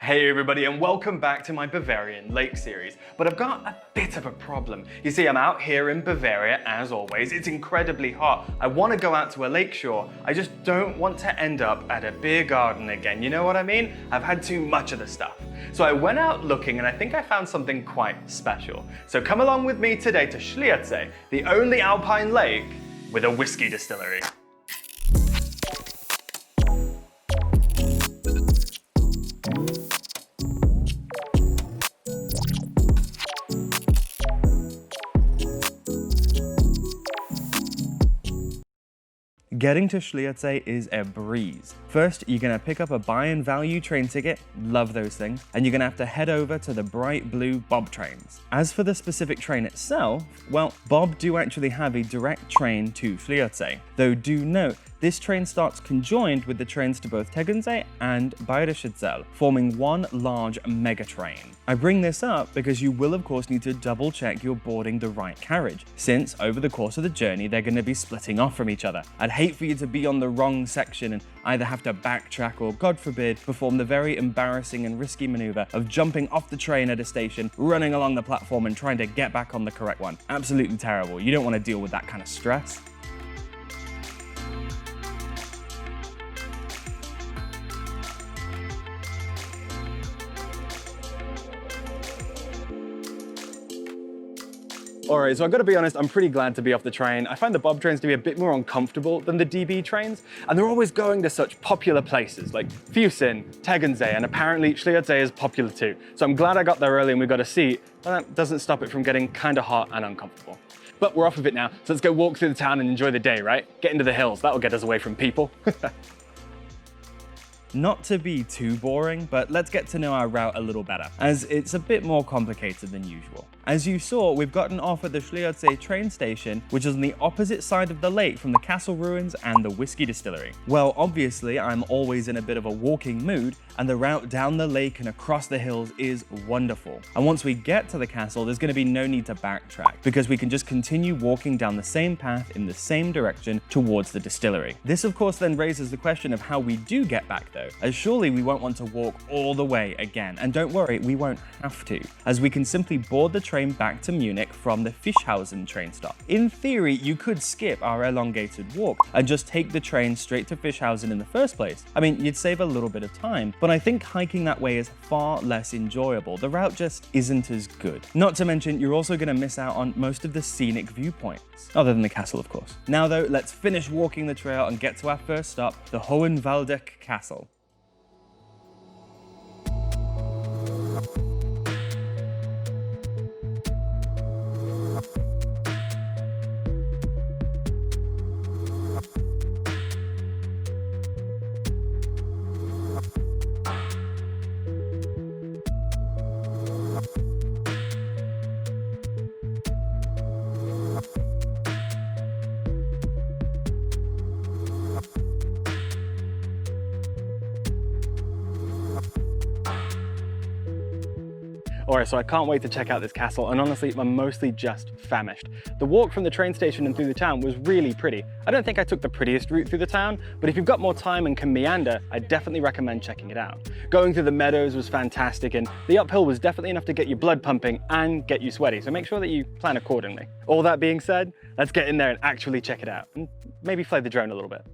Hey everybody, and welcome back to my Bavarian Lake series. But I've got a bit of a problem. You see, I'm out here in Bavaria, as always. It's incredibly hot. I want to go out to a lakeshore. I just don't want to end up at a beer garden again. You know what I mean? I've had too much of the stuff. So I went out looking, and I think I found something quite special. So come along with me today to Schliersee, the only alpine lake with a whiskey distillery. Getting to Schliersee is a breeze. First, you're gonna pick up a buy and value train ticket, love those things, and you're gonna have to head over to the bright blue Bob trains. As for the specific train itself, well, Bob do actually have a direct train to Schliersee, though do note, this train starts conjoined with the trains to both Tegernsee and Bayerische, forming one large mega train. I bring this up because you will of course need to double check you're boarding the right carriage, since over the course of the journey they're going to be splitting off from each other. I'd hate for you to be on the wrong section and either have to backtrack or, God forbid, perform the very embarrassing and risky maneuver of jumping off the train at a station, running along the platform and trying to get back on the correct one. Absolutely terrible. You don't want to deal with that kind of stress. Alright, so I've got to be honest, I'm pretty glad to be off the train. I find the Bob trains to be a bit more uncomfortable than the DB trains, and they're always going to such popular places like Fusin, Tegernsee, and apparently Schliersee is popular too. So I'm glad I got there early and we got a seat, but that doesn't stop it from getting kind of hot and uncomfortable. But we're off of it now, so let's go walk through the town and enjoy the day, right? Get into the hills, that'll get us away from people. Not to be too boring, but let's get to know our route a little better, as it's a bit more complicated than usual. As you saw, we've gotten off at the Schliersee train station, which is on the opposite side of the lake from the castle ruins and the whiskey distillery. Well, obviously, I'm always in a bit of a walking mood, and the route down the lake and across the hills is wonderful. And once we get to the castle, there's going to be no need to backtrack, because we can just continue walking down the same path in the same direction towards the distillery. This, of course, then raises the question of how we do get back though, as surely we won't want to walk all the way again. And don't worry, we won't have to, as we can simply board the train back to Munich from the Fischhausen train stop. In theory, you could skip our elongated walk and just take the train straight to Fischhausen in the first place. I mean, you'd save a little bit of time, but I think hiking that way is far less enjoyable. The route just isn't as good. Not to mention, you're also going to miss out on most of the scenic viewpoints, other than the castle, of course. Now though, let's finish walking the trail and get to our first stop, the Hohenwaldeck Castle. Alright, so I can't wait to check out this castle, and honestly, I'm mostly just famished. The walk from the train station and through the town was really pretty. I don't think I took the prettiest route through the town, but if you've got more time and can meander, I definitely recommend checking it out. Going through the meadows was fantastic, and the uphill was definitely enough to get your blood pumping and get you sweaty, so make sure that you plan accordingly. All that being said, let's get in there and actually check it out, and maybe fly the drone a little bit.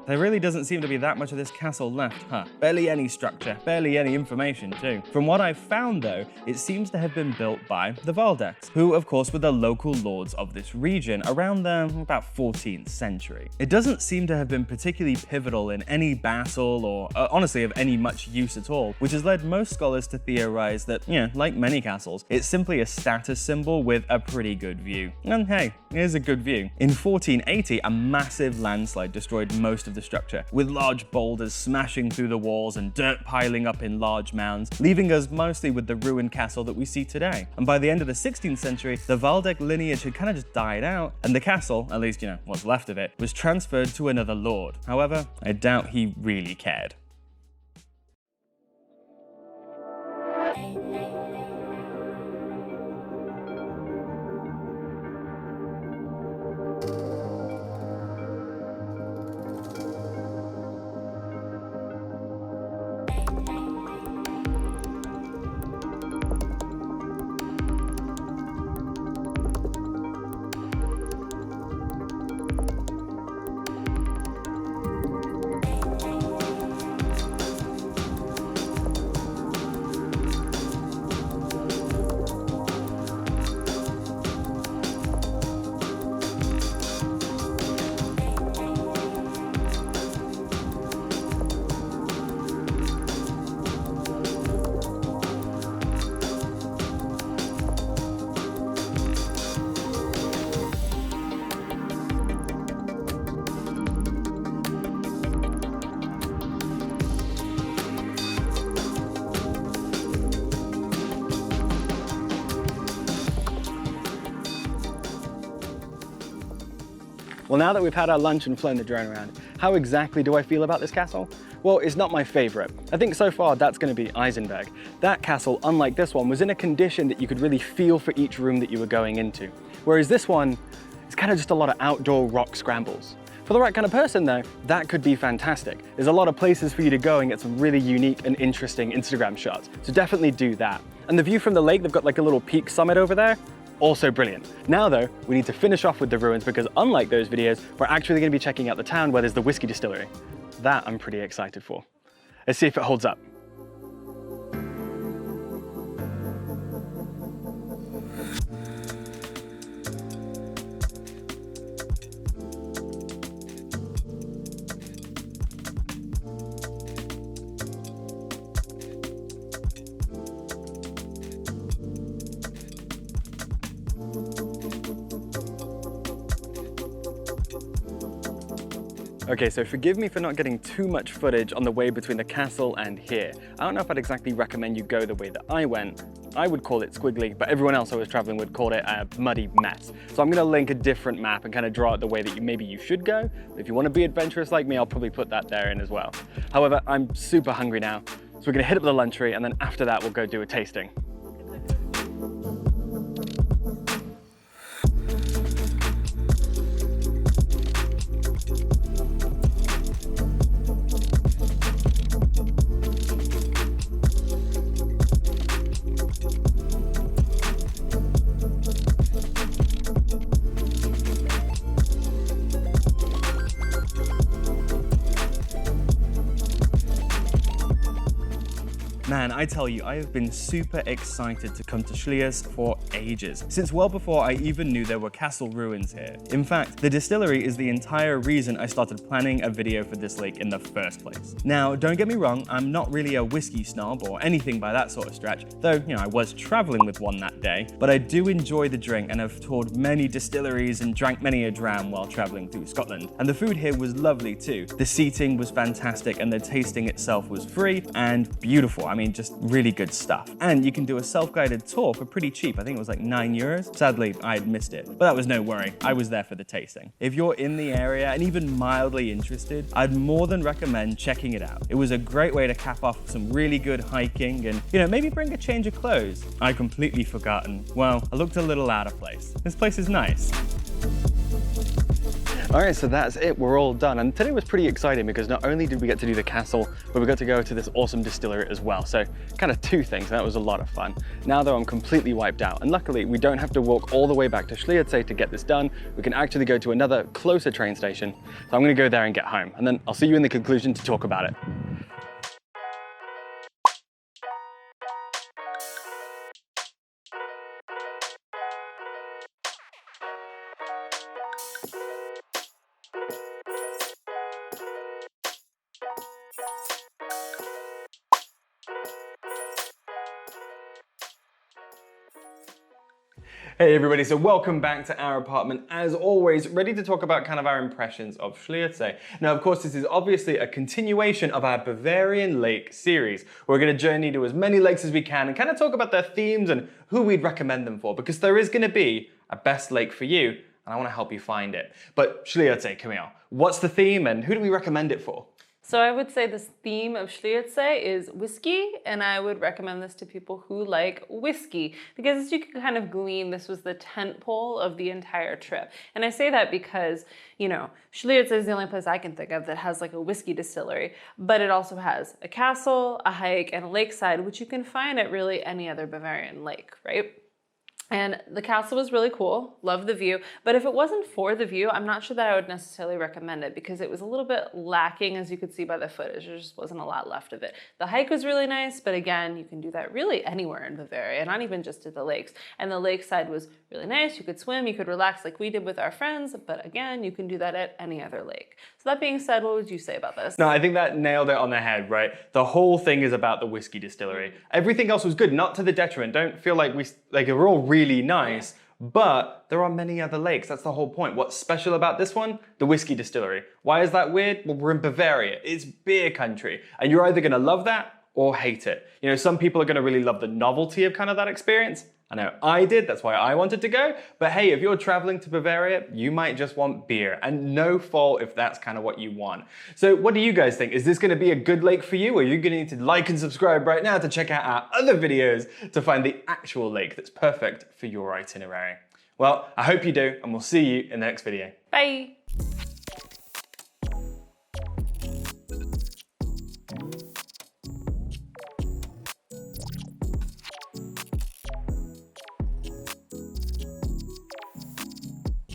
There really doesn't seem to be that much of this castle left, huh? Barely any structure, barely any information too. From what I've found though, it seems to have been built by the Waldecks, who of course were the local lords of this region around the about 14th century. It doesn't seem to have been particularly pivotal in any battle or honestly of any much use at all, which has led most scholars to theorize that, like many castles, it's simply a status symbol with a pretty good view. And hey, here's a good view. In 1480, a massive landslide destroyed most of the structure, with large boulders smashing through the walls and dirt piling up in large mounds, leaving us mostly with the ruined castle that we see today. And by the end of the 16th century, the Waldeck lineage had kind of just died out, and the castle, at least what's left of it, was transferred to another lord. However, I doubt he really cared. Well, now that we've had our lunch and flown the drone around, how exactly do I feel about this castle? Well, it's not my favorite. I think so far that's going to be Eisenberg. That castle, unlike this one, was in a condition that you could really feel for each room that you were going into. Whereas this one, it's kind of just a lot of outdoor rock scrambles. For the right kind of person though, that could be fantastic. There's a lot of places for you to go and get some really unique and interesting Instagram shots. So definitely do that. And the view from the lake, they've got like a little peak summit over there. Also brilliant. Now though, we need to finish off with the ruins because unlike those videos, we're actually going to be checking out the town where there's the whiskey distillery. That I'm pretty excited for. Let's see if it holds up. Okay, so forgive me for not getting too much footage on the way between the castle and here. I don't know if I'd exactly recommend you go the way that I went. I would call it squiggly, but everyone else I was traveling would call it a muddy mess. So I'm gonna link a different map and kind of draw it the way that maybe you should go. If you wanna be adventurous like me, I'll probably put that there in as well. However, I'm super hungry now, so we're gonna hit up the lunchery and then after that we'll go do a tasting. Man, I tell you, I have been super excited to come to Schliersee for ages, since well before I even knew there were castle ruins here. In fact, the distillery is the entire reason I started planning a video for this lake in the first place. Now, don't get me wrong, I'm not really a whiskey snob or anything by that sort of stretch, though, I was traveling with one that day, but I do enjoy the drink and have toured many distilleries and drank many a dram while traveling through Scotland. And the food here was lovely too. The seating was fantastic and the tasting itself was free and beautiful. I mean, just really good stuff. And you can do a self-guided tour for pretty cheap. I think it was like €9. Sadly, I had missed it, but that was no worry. I was there for the tasting. If you're in the area and even mildly interested, I'd more than recommend checking it out. It was a great way to cap off some really good hiking and, maybe bring a change of clothes. I'd completely forgotten. Well, I looked a little out of place. This place is nice. All right, so that's it, we're all done. And today was pretty exciting because not only did we get to do the castle, but we got to go to this awesome distillery as well. So kind of two things, and that was a lot of fun. Now though, I'm completely wiped out. And luckily, we don't have to walk all the way back to Schliersee to get this done. We can actually go to another closer train station. So I'm gonna go there and get home. And then I'll see you in the conclusion to talk about it. Hey everybody, so welcome back to our apartment. As always, ready to talk about kind of our impressions of Schliersee. Now, of course, this is obviously a continuation of our Bavarian lake series. We're going to journey to as many lakes as we can and kind of talk about their themes and who we'd recommend them for, because there is going to be a best lake for you, and I want to help you find it. But Schliersee, Camille, what's the theme and who do we recommend it for? So I would say this theme of Schliersee is whiskey, and I would recommend this to people who like whiskey, because as you can kind of glean, this was the tent pole of the entire trip. And I say that because, Schliersee is the only place I can think of that has like a whiskey distillery, but it also has a castle, a hike, and a lakeside, which you can find at really any other Bavarian lake, right? And the castle was really cool, love the view, but if it wasn't for the view, I'm not sure that I would necessarily recommend it because it was a little bit lacking, as you could see by the footage. There just wasn't a lot left of it. The hike was really nice, but again, you can do that really anywhere in Bavaria, not even just at the lakes. And the lakeside was really nice. You could swim, you could relax like we did with our friends, but again, you can do that at any other lake. So that being said, what would you say about this? No, I think that nailed it on the head, right? The whole thing is about the whiskey distillery. Everything else was good, not to the detriment. Don't feel like we're all really nice, but there are many other lakes. That's the whole point. What's special about this one? The whiskey distillery. Why is that weird? Well, we're in Bavaria. It's beer country, and you're either gonna love that or hate it. Some people are gonna really love the novelty of kind of that experience, I know I did, that's why I wanted to go. But hey, if you're traveling to Bavaria, you might just want beer, and no fault if that's kind of what you want. So what do you guys think? Is this going to be a good lake for you, or are you going to need to like and subscribe right now to check out our other videos to find the actual lake that's perfect for your itinerary? Well, I hope you do, and we'll see you in the next video. Bye.